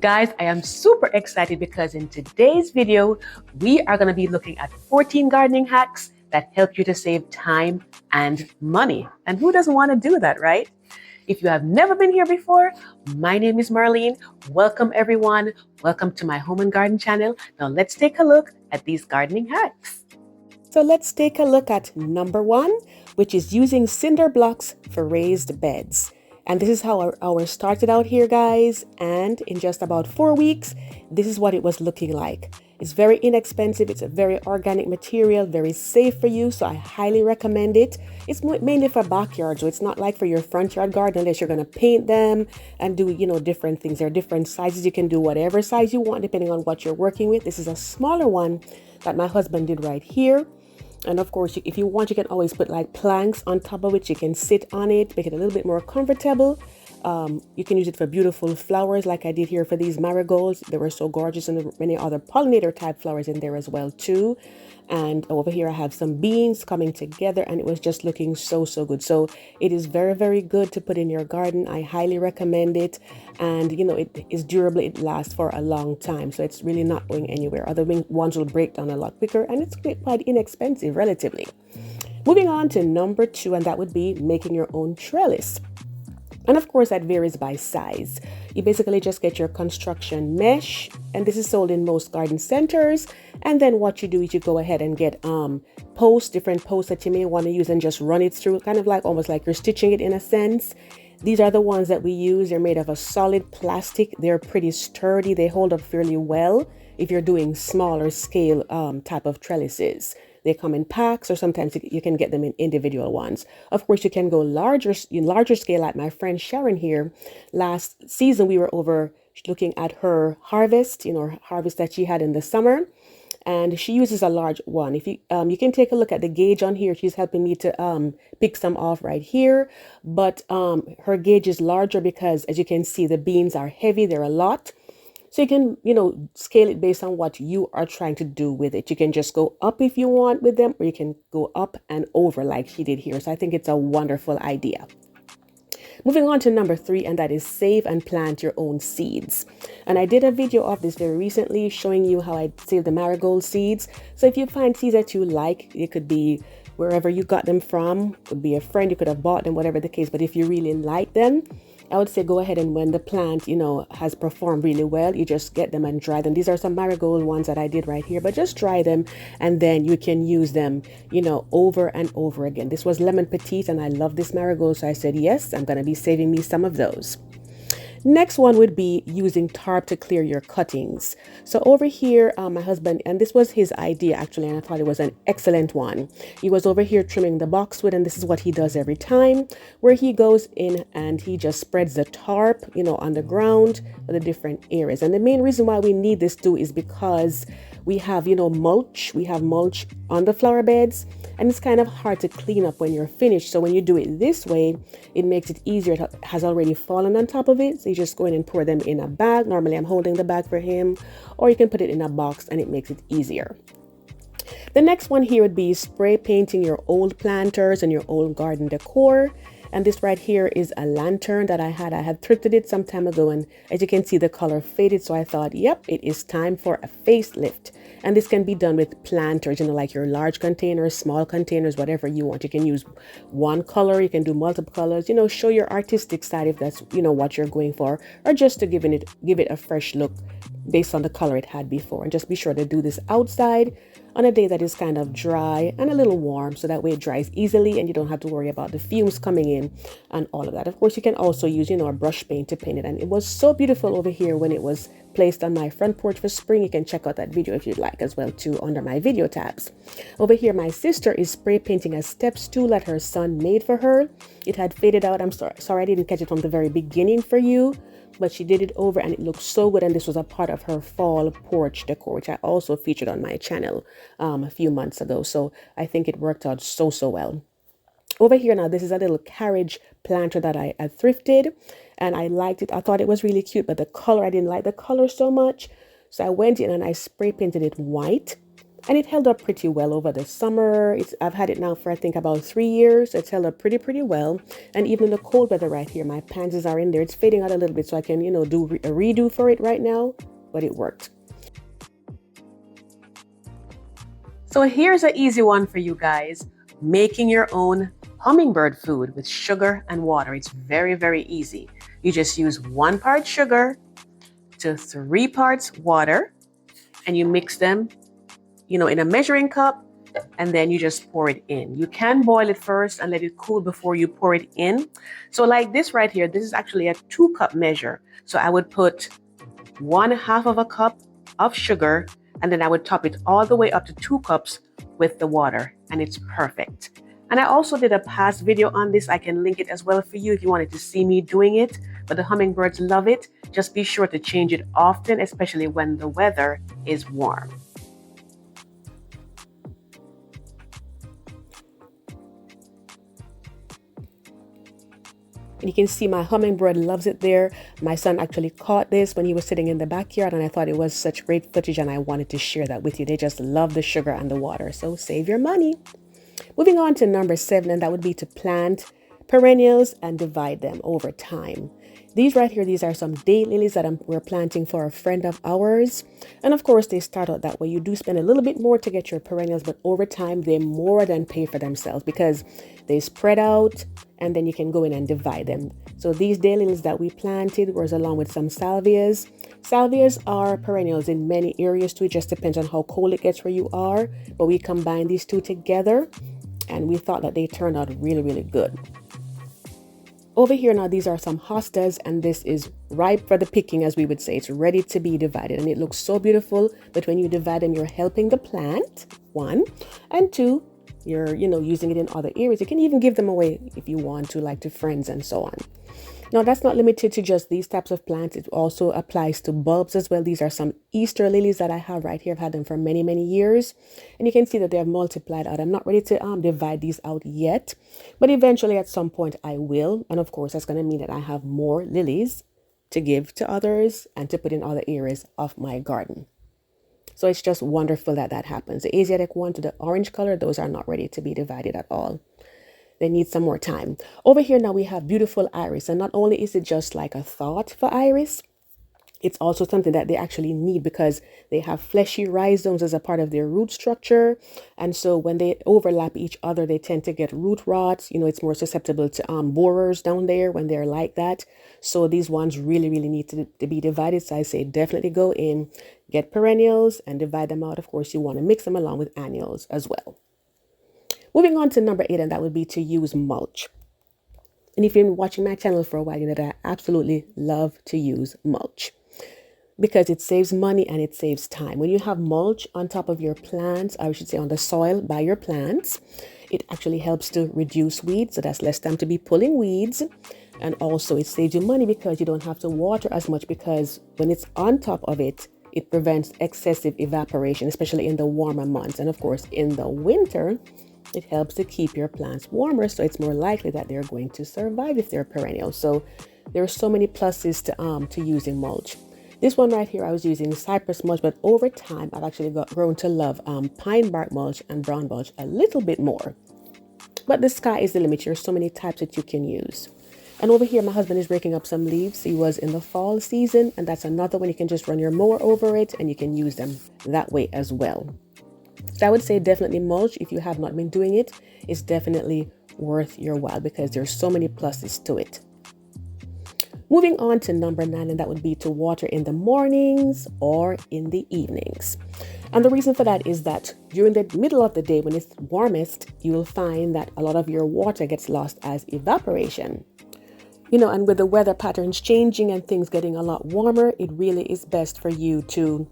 Guys, I am super excited because in today's video, we are going to be looking at 14 gardening hacks that help you to save time and money. And who doesn't want to do that, right? If you have never been here before, my name is Marlene. Welcome everyone. Welcome to my home and garden channel. Now let's take a look at these gardening hacks. So let's take a look at number 1, which is using cinder blocks for raised beds. And this is how ours started out here, guys. And in just about 4 weeks, this is what it was looking like. It's very inexpensive. It's a very organic material, very safe for you. So I highly recommend it. It's mainly for backyard. So it's not like for your front yard garden unless you're going to paint them and do, different things. There are different sizes. You can do whatever size you want depending on what you're working with. This is a smaller one that my husband did right here. And of course, if you want, you can always put like planks on top of it. You can sit on it, make it a little bit more comfortable. You can use it for beautiful flowers like I did here for these marigolds. They were so gorgeous, and there were many other pollinator type flowers in there as well too. And over here I have some beans coming together, and it was just looking so good. So it is very good to put in your garden. I highly recommend it. And it is durable. It lasts for a long time, so it's really not going anywhere. Other ones will break down a lot quicker, and it's quite inexpensive relatively. Moving on to number 2, and that would be making your own trellis. And of course, that varies by size. You basically just get your construction mesh, and this is sold in most garden centers. And then what you do is you go ahead and get different posts that you may want to use, and just run it through, kind of like almost like you're stitching it in a sense. These are the ones that we use. They're made of a solid plastic. They're pretty sturdy. They hold up fairly well if you're doing smaller scale type of trellises. They come in packs, or sometimes you can get them in individual ones. Of course, you can go larger scale, like my friend Sharon here. Last season, we were over looking at her harvest, harvest that she had in the summer. And she uses a large one. If you can take a look at the gauge on here. She's helping me to pick some off right here. But her gauge is larger because, as you can see, the beans are heavy. They're a lot. So you can, scale it based on what you are trying to do with it. You can just go up if you want with them, or you can go up and over like she did here. So I think it's a wonderful idea. Moving on to number 3, and that is save and plant your own seeds. And I did a video of this very recently showing you how I save the marigold seeds. So if you find seeds that you like, it could be wherever you got them from, could be a friend, you could have bought them, whatever the case. But if you really like them, I would say go ahead, and when the plant, has performed really well, you just get them and dry them. These are some marigold ones that I did right here, but just dry them, and then you can use them, over and over again. This was lemon petite, and I love this marigold, so I said, yes, I'm going to be saving me some of those. Next one would be using tarp to clear your cuttings. So over here, my husband, and this was his idea actually, and I thought it was an excellent one. He was over here trimming the boxwood, and this is what he does every time, where he goes in and he just spreads the tarp, on the ground for the different areas. And the main reason why we need this too is because we have, mulch. We have mulch on the flower beds, and it's kind of hard to clean up when you're finished. So when you do it this way, it makes it easier. It has already fallen on top of it. So you just go in and pour them in a bag. Normally I'm holding the bag for him, or you can put it in a box, and it makes it easier. The next one here would be spray painting your old planters and your old garden decor. And this right here is a lantern that I had thrifted it some time ago, and as you can see, the color faded. So I thought, yep, it is time for a facelift. And this can be done with planters, like your large containers, small containers, whatever you want. You can use one color, you can do multiple colors, show your artistic side if that's, what you're going for, or just to give it a fresh look based on the color it had before. And just be sure to do this outside on a day that is kind of dry and a little warm, so that way it dries easily and you don't have to worry about the fumes coming in and all of that. Of course, you can also use, a brush paint to paint it. And it was so beautiful over here when it was placed on my front porch for spring. You can check out that video if you'd like as well too, under my video tabs. Over here, my sister is spray painting a step stool that her son made for her. It had faded out. I'm sorry I didn't catch it from the very beginning for you, but she did it over, and it looks so good. And this was a part of her fall porch decor, which I also featured on my channel a few months ago. So I think it worked out so well. Over here now, this is a little carriage planter that I had thrifted, and I liked it. I thought it was really cute, but the color, I didn't like the color so much. So I went in and I spray painted it white. And it held up pretty well over the summer. I've had it now for I think about 3 years. It's held up pretty well. And even in the cold weather right here, my pansies are in there. It's fading out a little bit, so I can, do a redo for it right now, but it worked. So here's an easy one for you guys. Making your own hummingbird food with sugar and water. It's very easy. You just use 1 part sugar to 3 parts water, and you mix them, in a measuring cup, and then you just pour it in. You can boil it first and let it cool before you pour it in. So like this right here, this is actually a 2-cup measure. So I would put 1/2 cup of sugar, and then I would top it all the way up to 2 cups with the water, and it's perfect. And I also did a past video on this. I can link it as well for you if you wanted to see me doing it. But the hummingbirds love it. Just be sure to change it often, especially when the weather is warm. And you can see my hummingbird loves it there. My son actually caught this when he was sitting in the backyard, and I thought it was such great footage, and I wanted to share that with you. They just love the sugar and the water, so save your money. Moving on to number 7, and that would be to plant perennials and divide them over time. These right here, these are some daylilies that we're planting for a friend of ours. And of course, they start out that way. You do spend a little bit more to get your perennials, but over time, they more than pay for themselves because they spread out, and then you can go in and divide them. So these daylilies that we planted was along with some salvias. Salvias are perennials in many areas too. It just depends on how cold it gets where you are. But we combined these two together, and we thought that they turned out really good. Over here now, these are some hostas, and this is ripe for the picking, as we would say. It's ready to be divided, and it looks so beautiful. But when you divide them, you're helping the plant, 1, and 2, you're using it in other areas. You can even give them away if you want to, like to friends and so on. Now, that's not limited to just these types of plants. It also applies to bulbs as well. These are some Easter lilies that I have right here. I've had them for many years. And you can see that they have multiplied out. I'm not ready to divide these out yet. But eventually, at some point, I will. And of course, that's going to mean that I have more lilies to give to others and to put in other areas of my garden. So it's just wonderful that that happens. The Asiatic one to the orange color, those are not ready to be divided at all. They need some more time. Over here now we have beautiful iris. And not only is it just like a thought for iris, it's also something that they actually need because they have fleshy rhizomes as a part of their root structure. And so when they overlap each other, they tend to get root rot. It's more susceptible to borers down there when they're like that. So these ones really need to be divided. So I say definitely go in, get perennials and divide them out. Of course, you want to mix them along with annuals as well. Moving on to number 8, and that would be to use mulch. And if you've been watching my channel for a while, you know that I absolutely love to use mulch because it saves money and it saves time. When you have mulch on top of your plants, I should say on the soil by your plants, it actually helps to reduce weeds. So that's less time to be pulling weeds. And also it saves you money because you don't have to water as much because when it's on top of it, it prevents excessive evaporation, especially in the warmer months. And of course, in the winter, it helps to keep your plants warmer, so it's more likely that they're going to survive if they're perennial. So there are so many pluses to using mulch. This one right here, I was using cypress mulch, but over time, I've actually grown to love pine bark mulch and brown mulch a little bit more. But the sky is the limit. There's so many types that you can use. And over here, my husband is breaking up some leaves. He was in the fall season, and that's another one. You can just run your mower over it, and you can use them that way as well. So I would say definitely mulch. If you have not been doing it, it's definitely worth your while because there's so many pluses to it. Moving on to number 9, and that would be to water in the mornings or in the evenings. And the reason for that is that during the middle of the day when it's warmest, you will find that a lot of your water gets lost as evaporation. And with the weather patterns changing and things getting a lot warmer, it really is best for you to,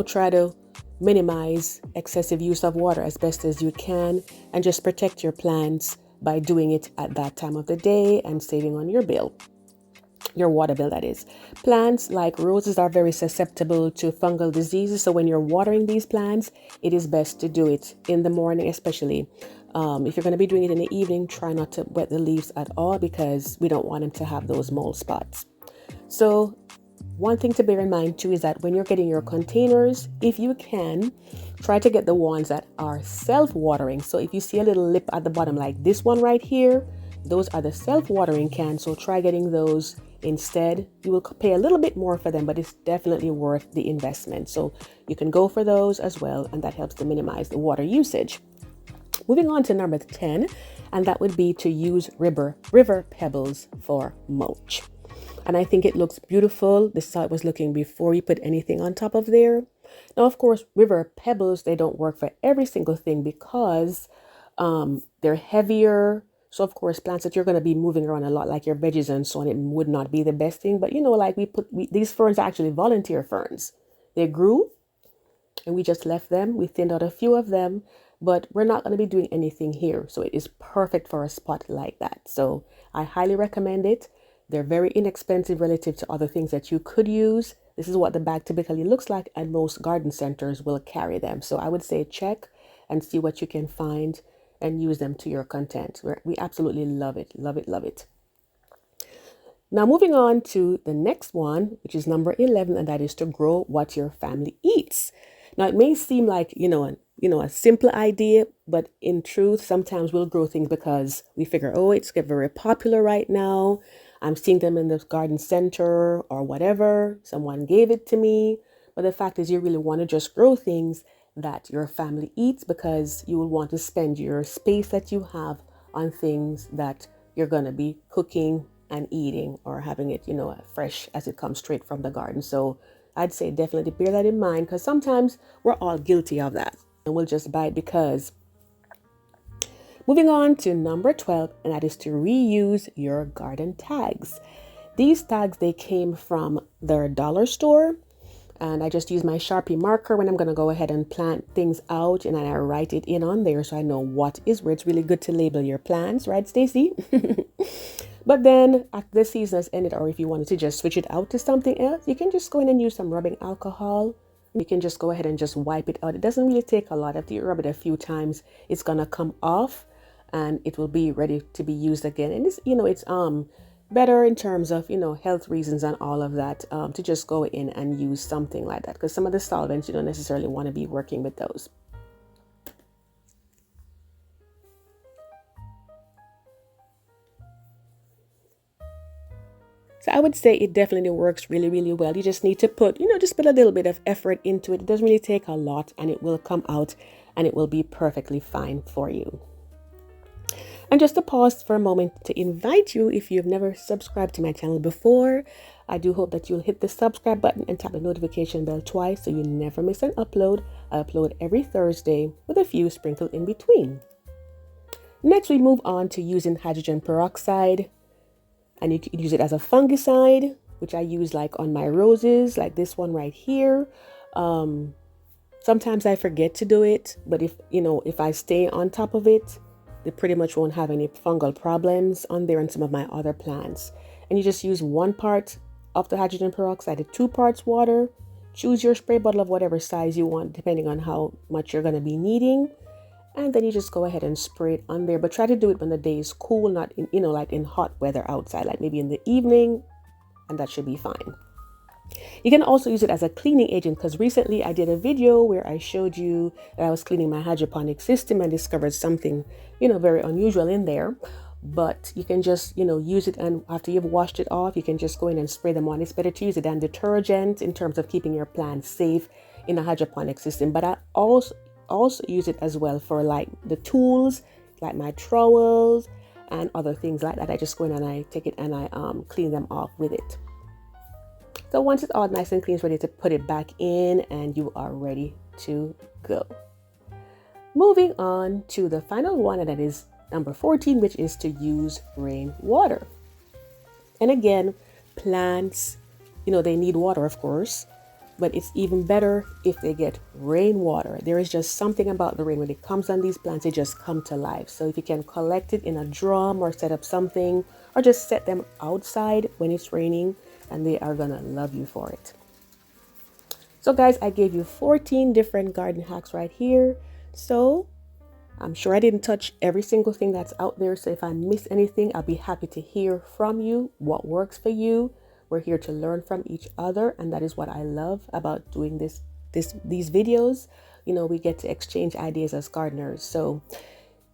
try to minimize excessive use of water as best as you can and just protect your plants by doing it at that time of the day and saving on your bill. Your water bill, that is. Plants like roses are very susceptible to fungal diseases. So when you're watering these plants, it is best to do it in the morning, especially. If you're going to be doing it in the evening, try not to wet the leaves at all because we don't want them to have those mold spots. So One thing to bear in mind too is that when you're getting your containers, if you can, try to get the ones that are self-watering. So if you see a little lip at the bottom like this one right here, those are the self-watering cans. So try getting those instead. You will pay a little bit more for them, but it's definitely worth the investment. So you can go for those as well, and that helps to minimize the water usage. Moving on to number 10, and that would be to use river pebbles for mulch. And I think it looks beautiful. This is how it was looking before you put anything on top of there. Now, of course, river pebbles, they don't work for every single thing because they're heavier. So, of course, plants that you're going to be moving around a lot, like your veggies and so on, it would not be the best thing. But, like these ferns are actually volunteer ferns. They grew and we just left them. We thinned out a few of them, but we're not going to be doing anything here. So it is perfect for a spot like that. So I highly recommend it. They're very inexpensive relative to other things that you could use. This is what the bag typically looks like, and most garden centers will carry them. So I would say check and see what you can find and use them to your content. We absolutely love it, love it, love it. Now moving on to the next one, which is number 11, and that is to grow what your family eats. Now it may seem like, a simple idea, but in truth, sometimes we'll grow things because we figure, oh, it's very popular right now. I'm seeing them in the garden center or whatever. Someone gave it to me. But the fact is you really want to just grow things that your family eats because you will want to spend your space that you have on things that you're going to be cooking and eating or having it, fresh as it comes straight from the garden. So I'd say definitely bear that in mind because sometimes we're all guilty of that and we'll just buy it because. Moving on to number 12, and that is to reuse your garden tags. These tags, they came from their dollar store, and I just use my Sharpie marker when I'm going to go ahead and plant things out, and then I write it in on there so I know what is where. It's really good to label your plants, right, Stacy? But then after the season has ended, or if you wanted to just switch it out to something else, you can just go in and use some rubbing alcohol. You can just go ahead and just wipe it out. It doesn't really take a lot. After you rub it a few times, it's going to come off and it will be ready to be used again. And it's better in terms of health reasons and all of that, to just go in and use something like that, because some of the solvents you don't necessarily want to be working with those. So I would say it definitely works really, really well. You just need to put a little bit of effort into it. It doesn't really take a lot, and it will come out and it will be perfectly fine for you. And just to pause for a moment to invite you, if you've never subscribed to my channel before, I do hope that you'll hit the subscribe button and tap the notification bell twice so you never miss an upload. I upload every Thursday with a few sprinkled in between. Next, we move on to using hydrogen peroxide, and you can use it as a fungicide, which I use like on my roses, like this one right here. Sometimes I forget to do it, but if I stay on top of it, they pretty much won't have any fungal problems on there and some of my other plants. And you just use 1 part of the hydrogen peroxide to 2 parts water. Choose your spray bottle of whatever size you want, depending on how much you're going to be needing. And then you just go ahead and spray it on there. But try to do it when the day is cool, not in, like in hot weather outside, like maybe in the evening, and that should be fine. You can also use it as a cleaning agent, because recently I did a video where I showed you that I was cleaning my hydroponic system and discovered something, very unusual in there. But you can just, use it, and after you've washed it off, you can just go in and spray them on. It's better to use it than detergent in terms of keeping your plants safe in a hydroponic system. But I also use it as well for like the tools, like my trowels and other things like that. I just go in and I take it and I clean them off with it. So once it's all nice and clean, it's ready to put it back in and you are ready to go. Moving on to the final one, and that is number 14, which is to use rainwater. And again, plants, they need water, of course, but it's even better if they get rainwater. There is just something about the rain. When it comes on these plants, they just come to life. So if you can collect it in a drum or set up something, or just set them outside when it's raining, and they are gonna love you for it. So guys, I gave you 14 different garden hacks right here. So I'm sure I didn't touch every single thing that's out there. So if I miss anything, I'll be happy to hear from you what works for you. We're here to learn from each other, and that is what I love about doing these videos. We get to exchange ideas as gardeners. So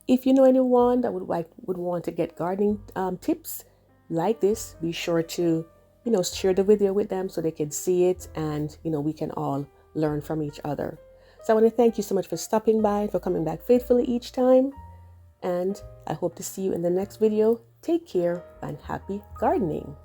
if you know anyone that would want to get gardening tips like this, be sure to share the video with them so they can see it, and we can all learn from each other. So I want to thank you so much for stopping by, for coming back faithfully each time, and I hope to see you in the next video. Take care and happy gardening.